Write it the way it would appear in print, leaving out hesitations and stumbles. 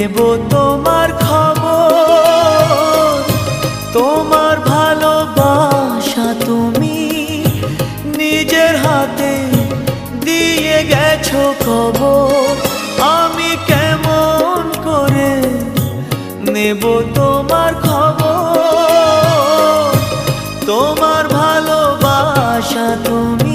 নেব তোমার খবর, তোমার ভালোবাসা তুমি নিজের হাতে দিয়ে গেছো খবর। আমি কেমন করে নেব তোমার খবর, তোমার ভালোবাসা তুমি